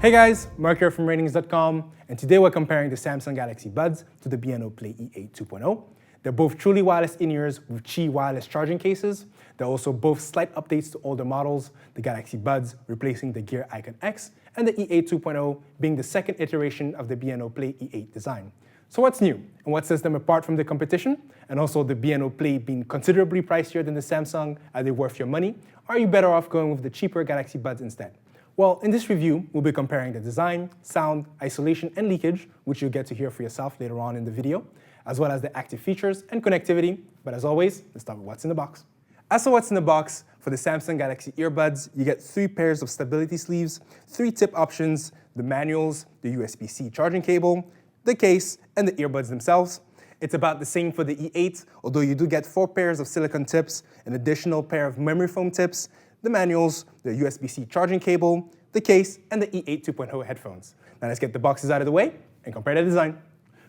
Hey guys, Mark here from Ratings.com, and today we're comparing the Samsung Galaxy Buds to the Beoplay E8 2.0. They're both truly wireless in-ears with Qi wireless charging cases. They're also both slight updates to older models, the Galaxy Buds replacing the Gear Icon X, and the E8 2.0 being the second iteration of the Beoplay E8 design. So what's new, and what sets them apart from the competition? And also the Beoplay being considerably pricier than the Samsung, are they worth your money? Or are you better off going with the cheaper Galaxy Buds instead? Well, in this review, we'll be comparing the design, sound, isolation, and leakage, which you'll get to hear for yourself later on in the video, as well as the active features and connectivity. But as always, let's start with what's in the box. As for what's in the box, for the Samsung Galaxy earbuds, you get 3 pairs of stability sleeves, 3 tip options, the manuals, the USB-C charging cable, the case, and the earbuds themselves. It's about the same for the E8, although you do get 4 pairs of silicone tips, an additional pair of memory foam tips, the manuals, the USB-C charging cable, the case, and the E8 2.0 headphones. Now let's get the boxes out of the way and compare the design.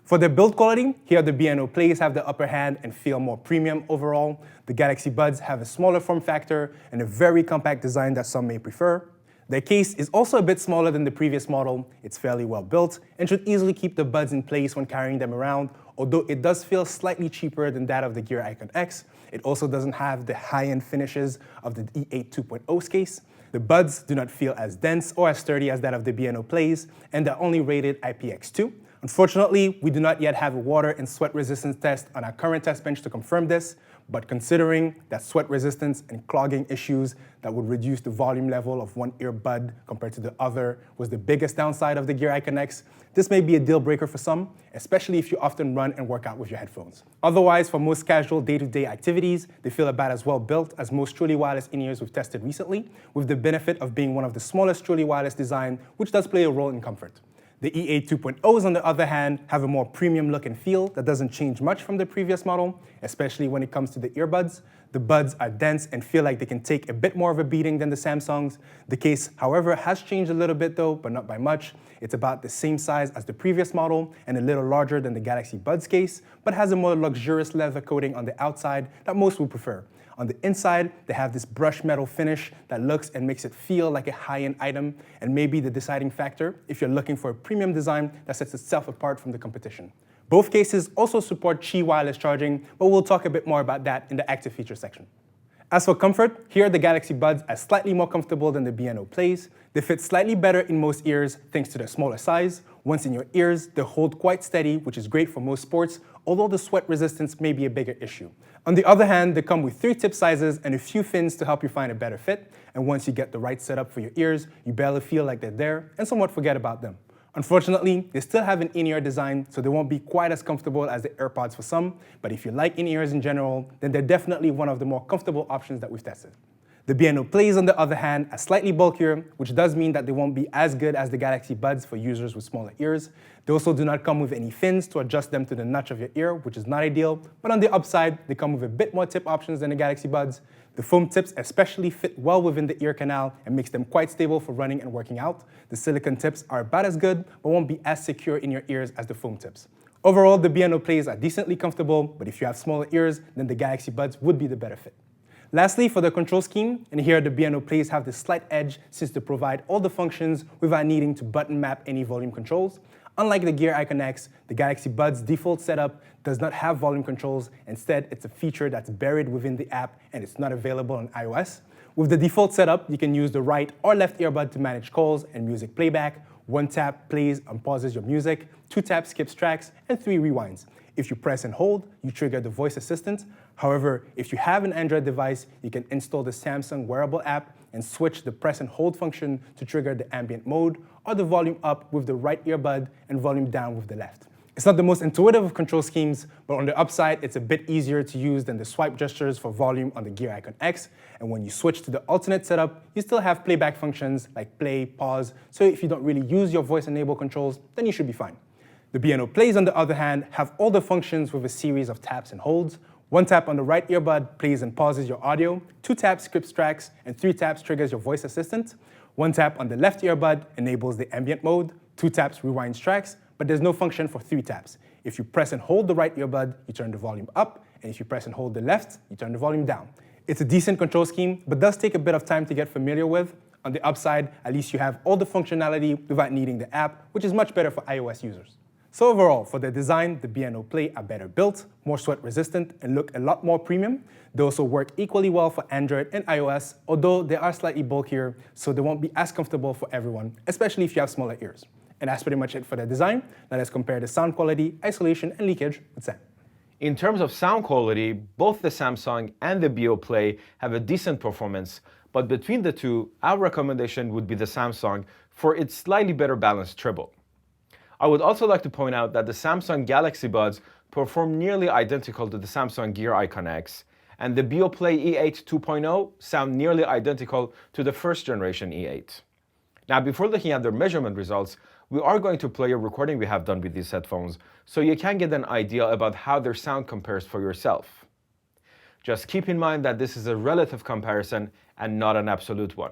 For their build quality, here the Beoplays have the upper hand and feel more premium overall. The Galaxy Buds have a smaller form factor and a very compact design that some may prefer. Their case is also a bit smaller than the previous model. It's fairly well built and should easily keep the buds in place when carrying them around, although it does feel slightly cheaper than that of the Gear Icon X. It also doesn't have the high-end finishes of the E8 2.0's case. The buds do not feel as dense or as sturdy as that of the Beoplays, and they're only rated IPX2. Unfortunately, we do not yet have a water and sweat resistance test on our current test bench to confirm this, but considering that sweat resistance and clogging issues that would reduce the volume level of one earbud compared to the other was the biggest downside of the Gear Icon X, this may be a deal breaker for some, especially if you often run and work out with your headphones. Otherwise, for most casual day-to-day activities, they feel about as well built as most truly wireless in-ears we've tested recently, with the benefit of being one of the smallest truly wireless design, which does play a role in comfort. The E8 2.0s, on the other hand, have a more premium look and feel that doesn't change much from the previous model, especially when it comes to the earbuds. The buds are dense and feel like they can take a bit more of a beating than the Samsungs. The case, however, has changed a little bit though, but not by much. It's about the same size as the previous model and a little larger than the Galaxy Buds case, but has a more luxurious leather coating on the outside that most would prefer. On the inside, they have this brushed metal finish that looks and makes it feel like a high-end item, and may be the deciding factor if you're looking for a premium design that sets itself apart from the competition. Both cases also support Qi wireless charging, but we'll talk a bit more about that in the active feature section. As for comfort, here the Galaxy Buds are slightly more comfortable than the Beoplays. They fit slightly better in most ears thanks to their smaller size. Once in your ears, they hold quite steady, which is great for most sports, although the sweat resistance may be a bigger issue. On the other hand, they come with 3 tip sizes and a few fins to help you find a better fit, and once you get the right setup for your ears, you barely feel like they're there and somewhat forget about them. Unfortunately, they still have an in-ear design, so they won't be quite as comfortable as the AirPods for some, but if you like in-ears in general, then they're definitely one of the more comfortable options that we've tested. The Beoplays, on the other hand, are slightly bulkier, which does mean that they won't be as good as the Galaxy Buds for users with smaller ears. They also do not come with any fins to adjust them to the notch of your ear, which is not ideal, but on the upside, they come with a bit more tip options than the Galaxy Buds. The foam tips especially fit well within the ear canal and makes them quite stable for running and working out. The silicone tips are about as good, but won't be as secure in your ears as the foam tips. Overall, the Beoplays are decently comfortable, but if you have smaller ears, then the Galaxy Buds would be the better fit. Lastly, for the control scheme, and here the Beoplays have the slight edge since they provide all the functions without needing to button map any volume controls. Unlike the Gear Icon X, the Galaxy Buds default setup does not have volume controls. Instead, it's a feature that's buried within the app and it's not available on iOS. With the default setup, you can use the right or left earbud to manage calls and music playback. 1 tap plays and pauses your music, 2 taps skips tracks, and 3 rewinds. If you press and hold, you trigger the voice assistant. However, if you have an Android device, you can install the Samsung wearable app and switch the press and hold function to trigger the ambient mode or the volume up with the right earbud and volume down with the left. It's not the most intuitive of control schemes, but on the upside, it's a bit easier to use than the swipe gestures for volume on the Gear Icon X. And when you switch to the alternate setup, you still have playback functions like play, pause, so if you don't really use your voice-enabled controls, then you should be fine. The Beoplays, on the other hand, have all the functions with a series of taps and holds. 1 tap on the right earbud plays and pauses your audio, 2 taps skips tracks, and 3 taps triggers your voice assistant. 1 tap on the left earbud enables the ambient mode, 2 taps rewinds tracks, but there's no function for 3 taps. If you press and hold the right earbud, you turn the volume up, and if you press and hold the left, you turn the volume down. It's a decent control scheme, but does take a bit of time to get familiar with. On the upside, at least you have all the functionality without needing the app, which is much better for iOS users. So overall, for their design, the Beoplay are better built, more sweat resistant, and look a lot more premium. They also work equally well for Android and iOS, although they are slightly bulkier, so they won't be as comfortable for everyone, especially if you have smaller ears. And that's pretty much it for their design. Now let's compare the sound quality, isolation, and leakage with Sam. In terms of sound quality, both the Samsung and the Beoplay have a decent performance, but between the two, our recommendation would be the Samsung for its slightly better balanced treble. I would also like to point out that the Samsung Galaxy Buds perform nearly identical to the Samsung Gear Icon X, and the Beoplay E8 2.0 sound nearly identical to the first generation E8. Now, before looking at their measurement results, we are going to play a recording we have done with these headphones, so you can get an idea about how their sound compares for yourself. Just keep in mind that this is a relative comparison and not an absolute one.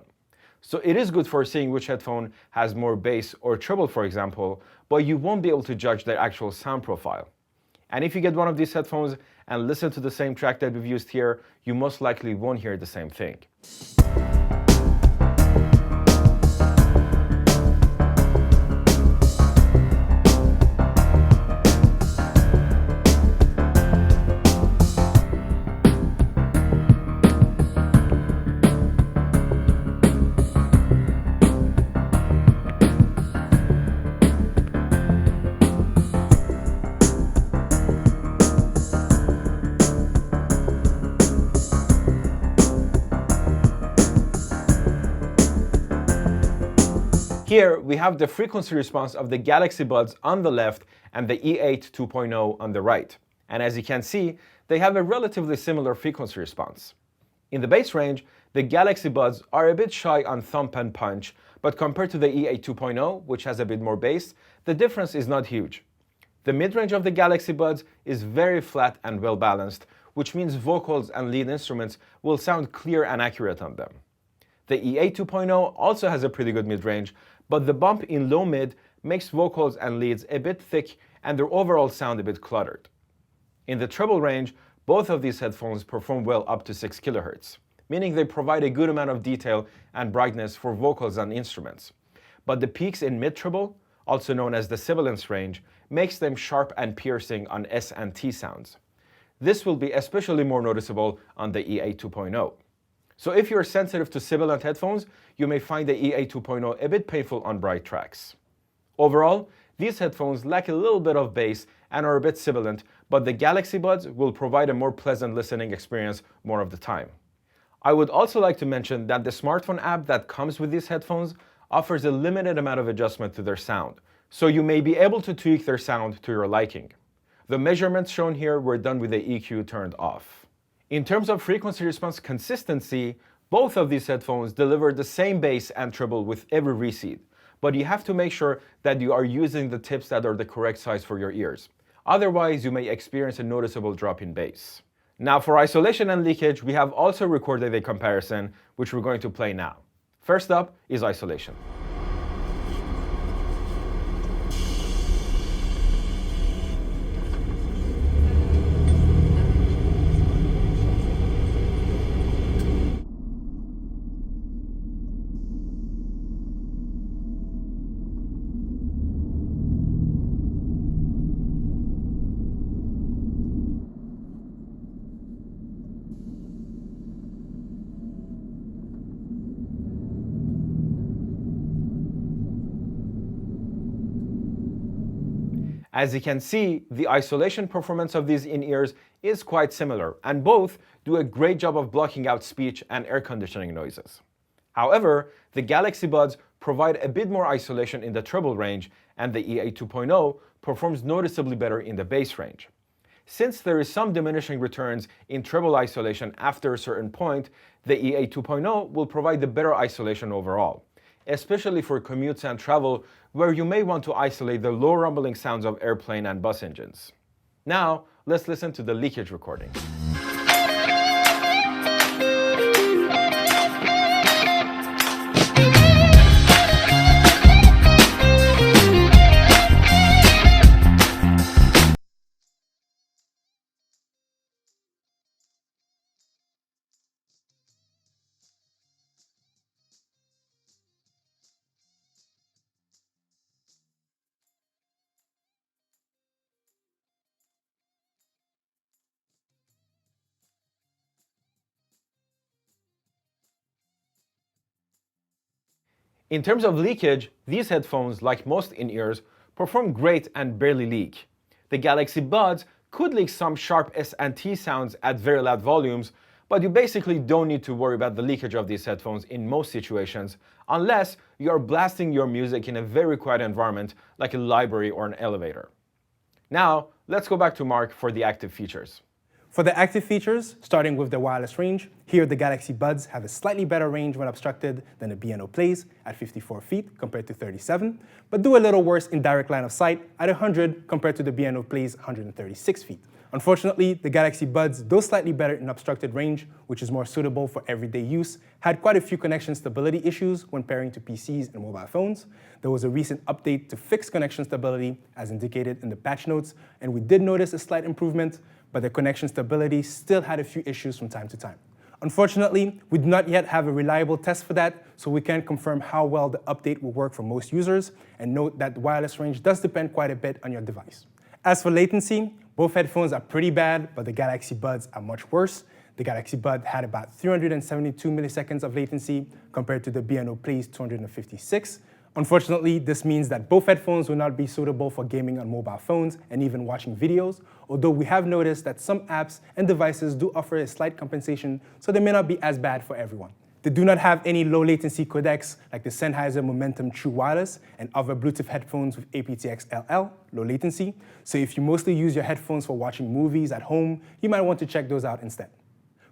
So it is good for seeing which headphone has more bass or treble, for example, but you won't be able to judge their actual sound profile. And if you get one of these headphones and listen to the same track that we've used here, you most likely won't hear the same thing. Here, we have the frequency response of the Galaxy Buds on the left and the E8 2.0 on the right. And as you can see, they have a relatively similar frequency response. In the bass range, the Galaxy Buds are a bit shy on thump and punch, but compared to the E8 2.0, which has a bit more bass, the difference is not huge. The mid-range of the Galaxy Buds is very flat and well balanced, which means vocals and lead instruments will sound clear and accurate on them. The E8 2.0 also has a pretty good mid-range, but the bump in low-mid makes vocals and leads a bit thick and their overall sound a bit cluttered. In the treble range, both of these headphones perform well up to 6 kHz, meaning they provide a good amount of detail and brightness for vocals and instruments. But the peaks in mid-treble, also known as the sibilance range, makes them sharp and piercing on S and T sounds. This will be especially more noticeable on the E8 2.0. So if you're sensitive to sibilant headphones, you may find the E8 2.0 a bit painful on bright tracks. Overall, these headphones lack a little bit of bass and are a bit sibilant, but the Galaxy Buds will provide a more pleasant listening experience more of the time. I would also like to mention that the smartphone app that comes with these headphones offers a limited amount of adjustment to their sound, so you may be able to tweak their sound to your liking. The measurements shown here were done with the EQ turned off. In terms of frequency response consistency, both of these headphones deliver the same bass and treble with every reseed, but you have to make sure that you are using the tips that are the correct size for your ears. Otherwise, you may experience a noticeable drop in bass. Now for isolation and leakage, we have also recorded a comparison, which we're going to play now. First up is isolation. As you can see, the isolation performance of these in-ears is quite similar, and both do a great job of blocking out speech and air conditioning noises. However, the Galaxy Buds provide a bit more isolation in the treble range, and the E8 2.0 performs noticeably better in the bass range. Since there is some diminishing returns in treble isolation after a certain point, the E8 2.0 will provide the better isolation overall, especially for commutes and travel where you may want to isolate the low rumbling sounds of airplane and bus engines. Now, let's listen to the leakage recording. In terms of leakage, these headphones, like most in-ears, perform great and barely leak. The Galaxy Buds could leak some sharp S and T sounds at very loud volumes, but you basically don't need to worry about the leakage of these headphones in most situations, unless you are blasting your music in a very quiet environment like a library or an elevator. Now, let's go back to Mark for the active features. For the active features, starting with the wireless range, here the Galaxy Buds have a slightly better range when obstructed than the Beoplays at 54 feet compared to 37, but do a little worse in direct line of sight at 100 compared to the Beoplays 136 feet. Unfortunately, the Galaxy Buds, though slightly better in obstructed range, which is more suitable for everyday use, had quite a few connection stability issues when pairing to PCs and mobile phones. There was a recent update to fix connection stability, as indicated in the patch notes, and we did notice a slight improvement, but the connection stability still had a few issues from time to time. Unfortunately, we do not yet have a reliable test for that, so we can't confirm how well the update will work for most users, and note that the wireless range does depend quite a bit on your device. As for latency, both headphones are pretty bad, but the Galaxy Buds are much worse. The Galaxy Bud had about 372 milliseconds of latency compared to the Beoplay's 256. Unfortunately, this means that both headphones will not be suitable for gaming on mobile phones and even watching videos, although we have noticed that some apps and devices do offer a slight compensation, so they may not be as bad for everyone. They do not have any low latency codecs like the Sennheiser Momentum True Wireless and other Bluetooth headphones with aptX LL, low latency, so if you mostly use your headphones for watching movies at home, you might want to check those out instead.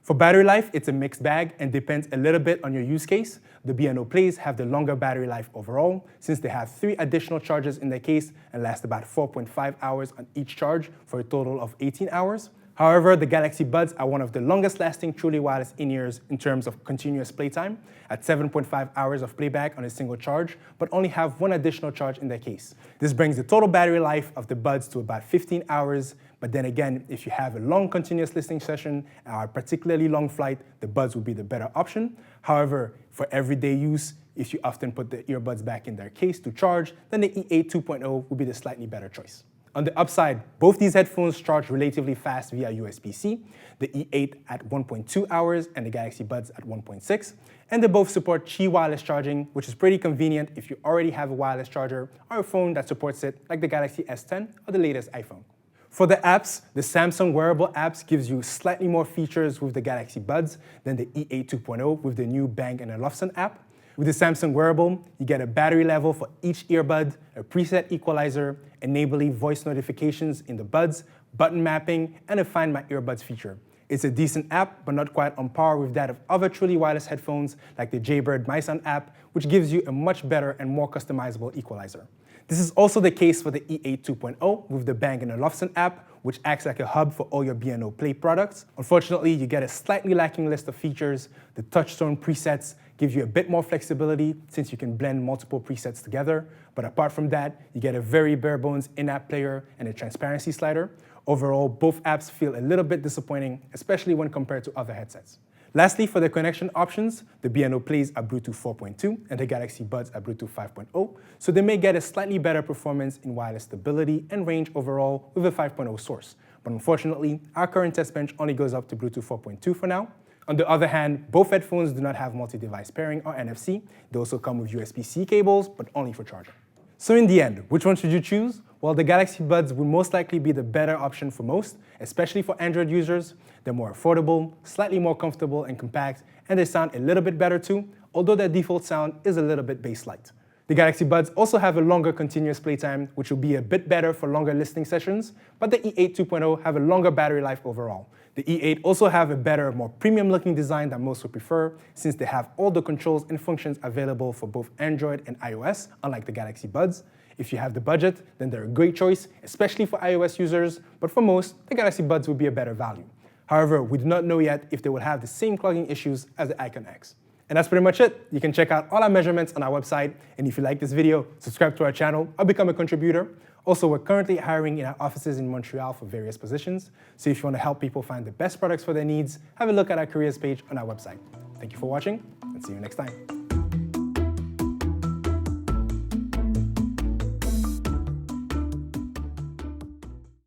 For battery life, it's a mixed bag and depends a little bit on your use case. The Beoplays have the longer battery life overall, since they have 3 additional charges in their case and last about 4.5 hours on each charge for a total of 18 hours. However, the Galaxy Buds are one of the longest lasting truly wireless in-ears in terms of continuous playtime, at 7.5 hours of playback on a single charge, but only have 1 additional charge in their case. This brings the total battery life of the Buds to about 15 hours, but then again, if you have a long continuous listening session or a particularly long flight, the Buds will be the better option. However, for everyday use, if you often put the earbuds back in their case to charge, then the E8 2.0 will be the slightly better choice. On the upside, both these headphones charge relatively fast via USB-C, the E8 at 1.2 hours and the Galaxy Buds at 1.6, and they both support Qi wireless charging, which is pretty convenient if you already have a wireless charger or a phone that supports it, like the Galaxy S10 or the latest iPhone. For the apps, the Samsung wearable apps gives you slightly more features with the Galaxy Buds than the E8 2.0 with the new Bang & Olufsen app. With the Samsung wearable, you get a battery level for each earbud, a preset equalizer, enabling voice notifications in the buds, button mapping, and a Find My Earbuds feature. It's a decent app, but not quite on par with that of other truly wireless headphones like the Jaybird MySound app, which gives you a much better and more customizable equalizer. This is also the case for the E8 2.0 with the Bang & Olufsen app, which acts like a hub for all your Beoplay products. Unfortunately, you get a slightly lacking list of features. The touchstone presets give you a bit more flexibility since you can blend multiple presets together. But apart from that, you get a very bare bones in-app player and a transparency slider. Overall, both apps feel a little bit disappointing, especially when compared to other headsets. Lastly, for the connection options, the Beoplays are Bluetooth 4.2 and the Galaxy Buds are Bluetooth 5.0, so they may get a slightly better performance in wireless stability and range overall with a 5.0 source. But unfortunately, our current test bench only goes up to Bluetooth 4.2 for now. On the other hand, both headphones do not have multi-device pairing or NFC. They also come with USB-C cables, but only for charging. So in the end, which one should you choose? Well, the Galaxy Buds will most likely be the better option for most, especially for Android users. They're more affordable, slightly more comfortable and compact, and they sound a little bit better too, although their default sound is a little bit bass-light. The Galaxy Buds also have a longer continuous playtime, which will be a bit better for longer listening sessions, but the E8 2.0 have a longer battery life overall. The E8 also have a better, more premium-looking design that most would prefer, since they have all the controls and functions available for both Android and iOS, unlike the Galaxy Buds. If you have the budget, then they're a great choice, especially for iOS users, but for most, the Galaxy Buds would be a better value. However, we do not know yet if they will have the same clogging issues as the Icon X. And that's pretty much it. You can check out all our measurements on our website, and if you like this video, subscribe to our channel or become a contributor. Also, we're currently hiring in our offices in Montreal for various positions, so if you want to help people find the best products for their needs, have a look at our careers page on our website. Thank you for watching, and see you next time.